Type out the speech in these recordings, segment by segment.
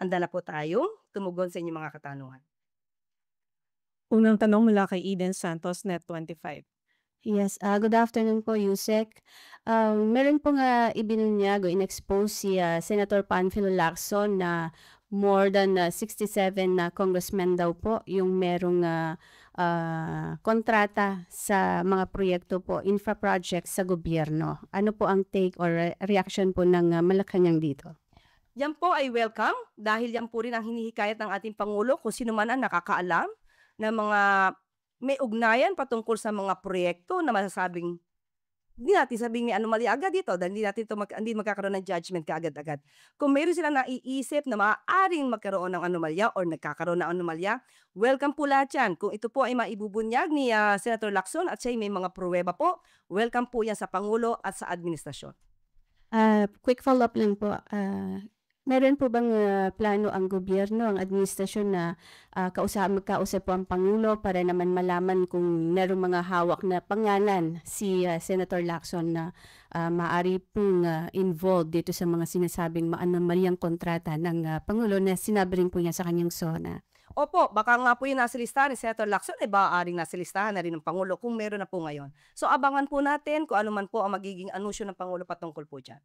Handa na po tayong tumugon sa inyong mga katanungan. Unang tanong mula kay Eden Santos, Net25. Yes, good afternoon po, Yusek. Meron po nga ibinunyag o in-expose si Senator Panfilo Lacson na more than 67 na congressmen daw po yung merong kontrata sa mga proyekto po, infra projects sa gobyerno. Ano po ang take or reaction po ng Malacanang dito? Yan po ay welcome dahil yan po rin ang hinihikayat ng ating Pangulo kung sino man ang nakakaalam ng mga may ugnayan patungkol sa mga proyekto na masasabing hindi natin sabing may anomalya agad dito dahil hindi magkakaroon ng judgment kaagad-agad. Kung meron silang naiisip na maaaring magkaroon ng anomalya or nagkakaroon ng anomalya, welcome po lahat yan. Kung ito po ay maibubunyag ni Senator Lacson at siya may mga pruweba po, welcome po yan sa Pangulo at sa administrasyon. Quick follow-up lang po. Meron po bang plano ang gobyerno, ang administrasyon na magkausap po ang Pangulo para naman malaman kung meron mga hawak na pangalan si Senator Lacson na maaari pong involved dito sa mga sinasabing maanomalyang kontrata ng Pangulo na sinabi rin po niya sa kanyang SONA? Opo, baka nga po yung nasa listahan ni Senator Lacson ay maaaring nasa listahan na rin ng Pangulo kung meron na po ngayon. So abangan po natin kung ano man po ang magiging anusyo ng Pangulo patungkol po dyan.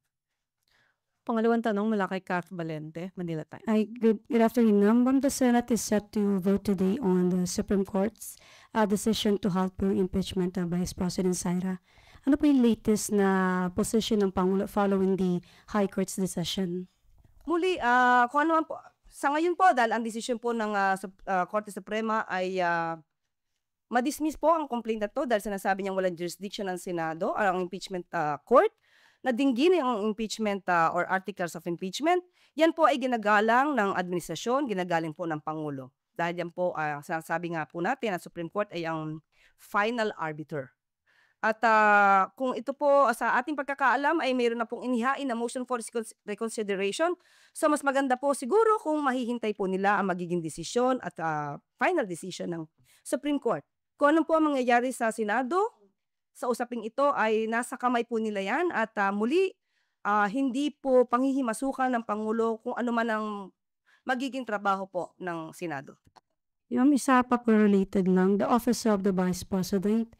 Pangalawang tanong mula kay Kath Valente, Manila Times. Good afternoon, ma'am. The Senate is set to vote today on the Supreme Court's decision to halt the impeachment of Vice President Sara. Ano po yung latest na position ng Pangulo following the High Court's decision? Muli, kung ano man po, sa ngayon po, dahil ang desisyon po ng Korte Suprema ay madismiss po ang complaint na to dahil sinasabi niyang walang jurisdiction ng Senado or ang impeachment court, na dinggin ang impeachment or articles of impeachment, yan po ay ginagalang ng administrasyon, ginagaling po ng Pangulo. Dahil yan po, sabi nga po natin, ang Supreme Court ay ang final arbiter. At kung ito po sa ating pagkakaalam ay mayroon na pong inihain na motion for reconsideration, so mas maganda po siguro kung mahihintay po nila ang magiging desisyon at final decision ng Supreme Court. Kung ano po ang mangyayari sa Senado, sa usaping ito ay nasa kamay po nila yan at muli, hindi po panghihimasukan ng Pangulo kung ano man ang magiging trabaho po ng Senado. Yung isa pa po related lang, the Office of the Vice President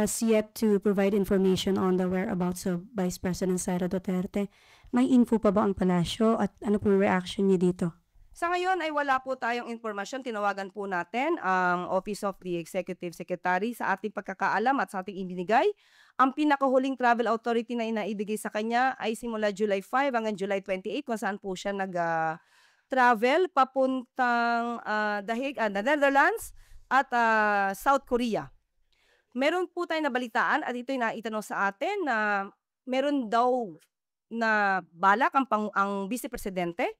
has yet to provide information on the whereabouts of Vice President Sara Duterte. May info pa ba ang palasyo at ano po reaction niya dito? Sa ngayon ay wala po tayong informasyon. Tinawagan po natin ang Office of the Executive Secretary sa ating pagkakaalam at sa ating ibinigay. Ang pinakahuling travel authority na inaibigay sa kanya ay simula July 5 hanggang July 28 kung saan po siya nag-travel papuntang Netherlands at South Korea. Meron po tayong nabalitaan at ito'y naitanong sa atin na meron daw na balak ang Vice Presidente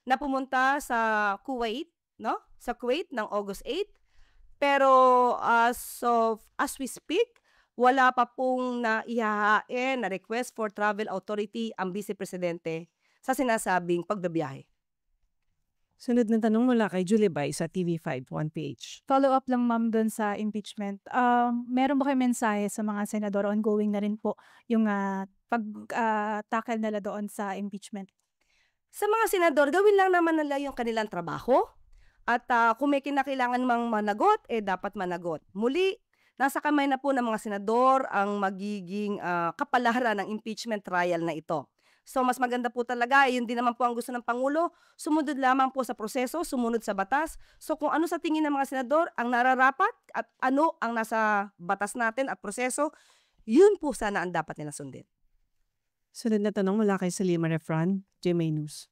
na pumunta sa Kuwait, no? Sa Kuwait ng August 8. Pero as we speak, wala pa pong naihahain na request for travel authority ang Vice Presidente sa sinasabing pagbabiyahe. Sunod na tanong mula kay Julie Bay sa TV5, 1PH. Follow up lang ma'am doon sa impeachment. Meron ba kayo mensahe sa mga senador ongoing na rin po yung pag-tackle nila doon sa impeachment? Sa mga senador, gawin lang naman nila yung kanilang trabaho at kung may kinakailangan mang managot, dapat managot. Muli, nasa kamay na po ng mga senador ang magiging kapalaran ng impeachment trial na ito. So mas maganda po talaga, yun din naman po ang gusto ng Pangulo, sumunod lamang po sa proseso, sumunod sa batas. So kung ano sa tingin ng mga senador ang nararapat at ano ang nasa batas natin at proseso, yun po sana ang dapat nila sundin. Sunod na tanong mula kay Salima Refran, GMA News.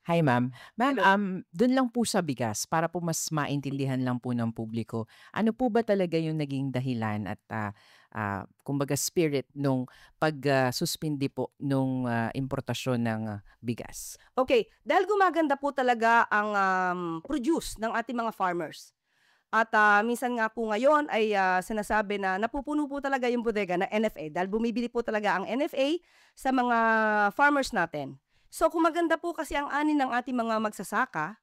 Hi ma'am. Ma'am, dun lang po sa bigas para po mas maintindihan lang po ng publiko. Ano po ba talaga yung naging dahilan at kumbaga spirit nung pag-suspindi po nung importasyon ng bigas? Okay, dahil gumaganda po talaga ang produce ng ating mga farmers. At minsan nga po ngayon ay sinasabi na napupuno po talaga yung bodega na NFA dahil bumibili po talaga ang NFA sa mga farmers natin. So kung maganda po kasi ang ani ng ating mga magsasaka,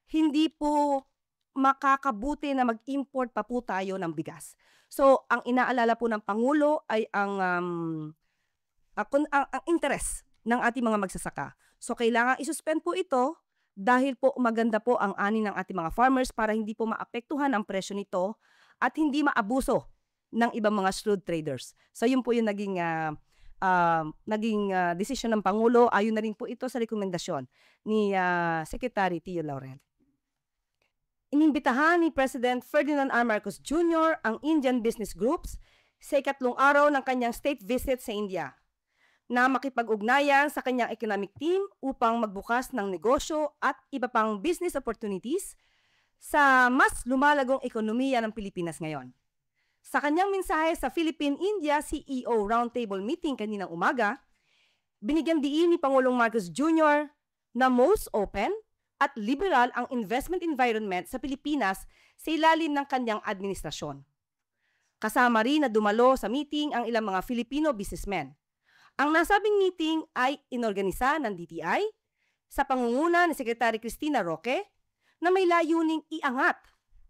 hindi po makakabuti na mag-import pa po tayo ng bigas. So ang inaalala po ng Pangulo ay ang interest ng ating mga magsasaka. So kailangan isuspend po ito dahil po maganda po ang ani ng ating mga farmers para hindi po maapektuhan ang presyo nito at hindi maabuso ng ibang mga shrewd traders. So yun po yung naging desisyon ng Pangulo. Ayon na rin po ito sa rekomendasyon ni Secretary Tio Laurel. Inimbitahan ni President Ferdinand R. Marcos Jr. ang Indian business groups sa ikatlong araw ng kanyang state visit sa India na makipag-ugnayan sa kanyang economic team upang magbukas ng negosyo at iba pang business opportunities sa mas lumalagong ekonomiya ng Pilipinas ngayon. Sa kanyang mensahe sa Philippine-India CEO Roundtable Meeting kaninang umaga, binigyan diin ni Pangulong Marcos Jr. na most open at liberal ang investment environment sa Pilipinas sa ilalim ng kanyang administrasyon. Kasama rin na dumalo sa meeting ang ilang mga Filipino businessmen. Ang nasabing meeting ay inorganisa ng DTI sa pangunguna ni Secretary Cristina Roque na may layuning iangat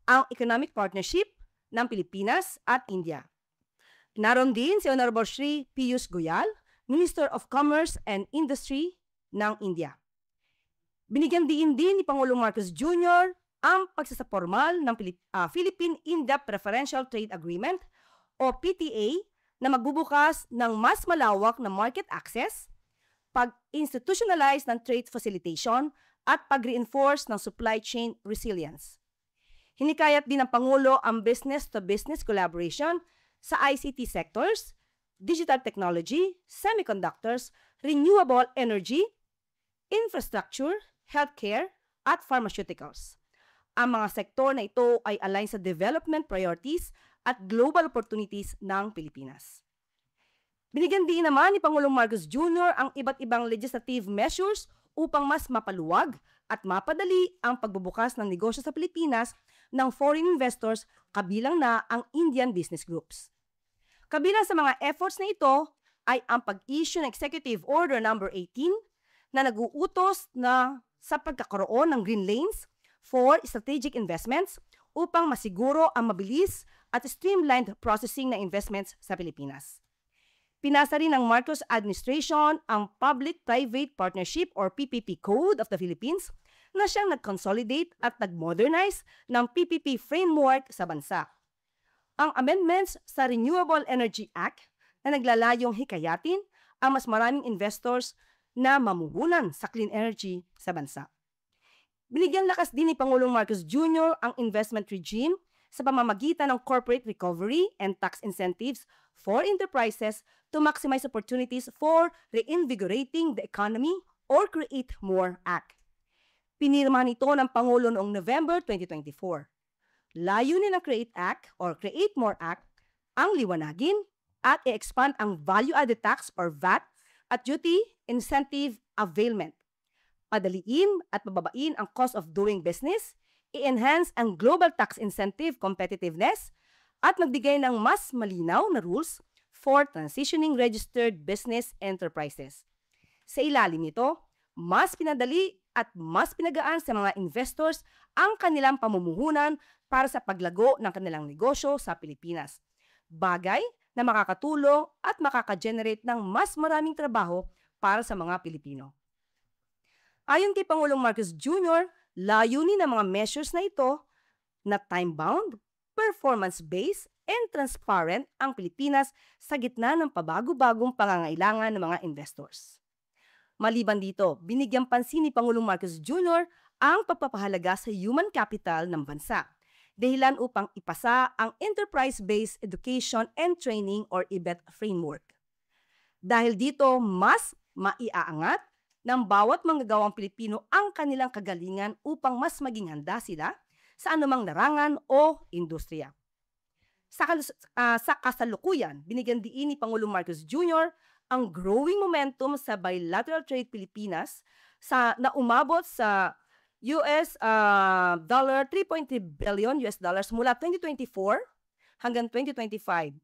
ang economic partnership ng Pilipinas at India. Naroon din si Honorable Shri Piyush Goyal, Minister of Commerce and Industry ng India. Binigyan din ni Pangulong Marcos Jr. ang pagsasapormal ng Philippine-India Preferential Trade Agreement o PTA na magbubukas ng mas malawak na market access, pag-institutionalize ng trade facilitation at pag-reinforce ng supply chain resilience. Hinikayat din ng Pangulo ang business-to-business collaboration sa ICT sectors, digital technology, semiconductors, renewable energy, infrastructure, healthcare, at pharmaceuticals. Ang mga sektor na ito ay align sa development priorities at global opportunities ng Pilipinas. Binigyan din naman ni Pangulong Marcos Jr. ang iba't ibang legislative measures upang mas mapaluwag at mapadali ang pagbubukas ng negosyo sa Pilipinas ng foreign investors kabilang na ang Indian business groups. Kabilang sa mga efforts na ito ay ang pag-issue ng Executive Order No. 18 na nag-uutos na sa pagkakaroon ng green lanes for strategic investments upang masiguro ang mabilis at streamlined processing ng investments sa Pilipinas. Pinasa rin ng Marcos administration ang Public-Private Partnership or PPP Code of the Philippines na siyang nag-consolidate at nag-modernize ng PPP framework sa bansa. Ang amendments sa Renewable Energy Act na naglalayong hikayatin ang mas maraming investors na mamuhunan sa clean energy sa bansa. Binigyan lakas din ni Pangulong Marcos Jr. ang investment regime sa pamamagitan ng corporate recovery and tax incentives for enterprises to maximize opportunities for reinvigorating the economy or Create More Act. Pinirma nito ng Pangulo noong November 2024. Layunin ng Create Act or Create More Act ang liwanagin at i-expand ang value-added tax or VAT at duty incentive availment. Padaliin at pababain ang cost of doing business, i-enhance ang global tax incentive competitiveness, at magbigay ng mas malinaw na rules for transitioning registered business enterprises. Sa ilalim nito, mas pinadali at mas pinagaan sa mga investors ang kanilang pamumuhunan para sa paglago ng kanilang negosyo sa Pilipinas. Bagay na makakatulong at makaka-generate ng mas maraming trabaho para sa mga Pilipino. Ayon kay Pangulong Marcos Jr., layunin ng mga measures na ito na time-bound, performance-based, and transparent ang Pilipinas sa gitna ng pabago-bagong pangangailangan ng mga investors. Maliban dito, binigyang pansin ni Pangulong Marcos Jr. ang pagpapahalaga sa human capital ng bansa, dahilan upang ipasa ang Enterprise-Based Education and Training or EBET framework. Dahil dito, mas maiaangat ng bawat manggagawang Pilipino ang kanilang kagalingan upang mas maging handa sila sa anumang larangan o industriya. Sa kasalukuyan, binigyan diin ni Pangulong Marcos Jr. ang growing momentum sa bilateral trade Pilipinas na umabot sa $3.3 billion mula 2024 hanggang 2025.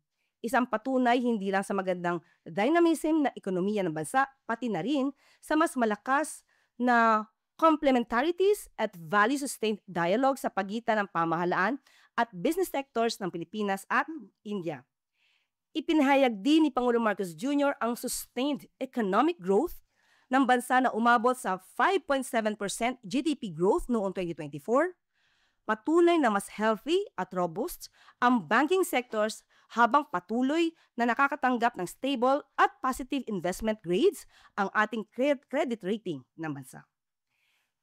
Isang patunay hindi lang sa magandang dynamism na ekonomiya ng bansa, pati na rin sa mas malakas na complementarities at value-sustained dialogue sa pagitan ng pamahalaan at business sectors ng Pilipinas at India. Ipinahayag din ni Pangulong Marcos Jr. ang sustained economic growth ng bansa na umabot sa 5.7% GDP growth noong 2024, patunay na mas healthy at robust ang banking sectors habang patuloy na nakakatanggap ng stable at positive investment grades ang ating credit rating ng bansa.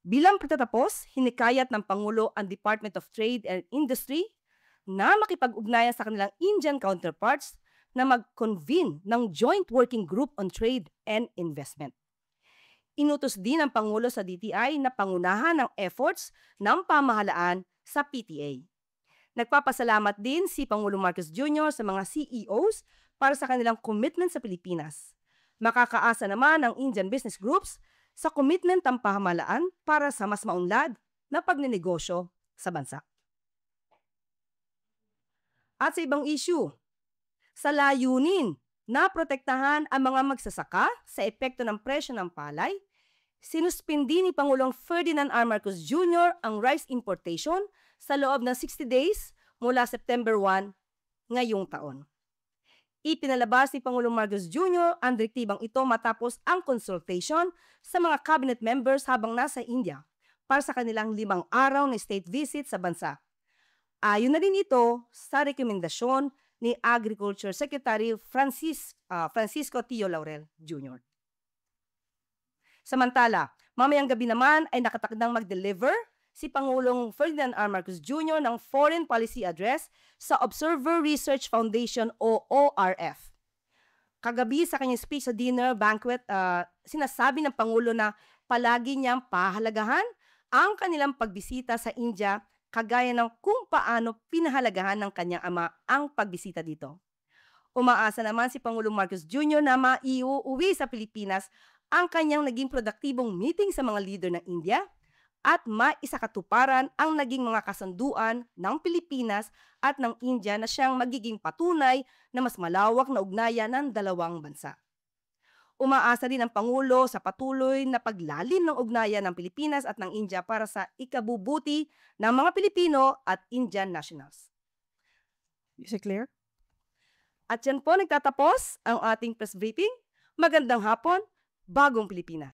Bilang pagtatapos, hinikayat ng Pangulo ang Department of Trade and Industry na makipag-ugnayan sa kanilang Indian counterparts na mag-convene ng Joint Working Group on Trade and Investment. Inutos din ng Pangulo sa DTI na pangunahan ang efforts ng pamahalaan sa PTA. Nagpapasalamat din si Pangulong Marcos Jr. sa mga CEOs para sa kanilang commitment sa Pilipinas. Makakaasa naman ang Indian business groups sa commitment ng pamahalaan para sa mas maunlad na pagnenegosyo sa bansa. At sa ibang issue, sa layunin na protektahan ang mga magsasaka sa epekto ng presyo ng palay, sinuspindi ni Pangulong Ferdinand R. Marcos Jr. ang rice importation sa loob ng 60 days mula September 1 ngayong taon. Ipinalabas ni Pangulong Marcos Jr. ang direktibang ito matapos ang consultation sa mga cabinet members habang nasa India para sa kanilang 5 araw na state visit sa bansa. Ayon na din ito sa rekomendasyon ni Agriculture Secretary Francisco Tio Laurel Jr. Samantala, mamayang gabi naman ay nakatakdang mag-deliver si Pangulong Ferdinand R. Marcos Jr. ng Foreign Policy Address sa Observer Research Foundation o ORF. Kagabi sa kanyang speech sa dinner banquet, sinasabi ng Pangulo na palagi niyang pahalagahan ang kanilang pagbisita sa India kagaya ng kung paano pinahalagahan ng kanyang ama ang pagbisita dito. Umaasa naman si Pangulong Marcos Jr. na maiuwi sa Pilipinas ang kanyang naging produktibong meeting sa mga leader ng India at maisakatuparan ang naging mga kasunduan ng Pilipinas at ng India na siyang magiging patunay na mas malawak na ugnayan ng dalawang bansa. Umaasa din ang Pangulo sa patuloy na paglalim ng ugnayan ng Pilipinas at ng India para sa ikabubuti ng mga Pilipino at Indian nationals. Is it clear? At yan po nagtatapos ang ating press briefing. Magandang hapon, Bagong Pilipinas.